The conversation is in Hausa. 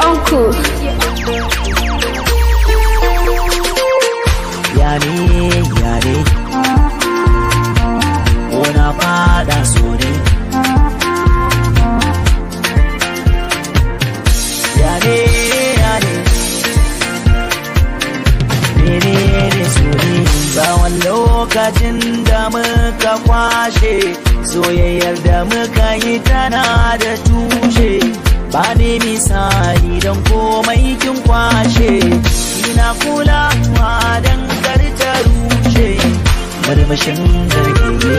uncle. Yare, ona fada so ne. Yare, menene so ne? Tsawon lokacin da muka kwashe, soyayyar da muka yi tana da tushe. Ba ne misali don komai kin kwashe, ina kulawa don kar ta rushe. Marmashin garke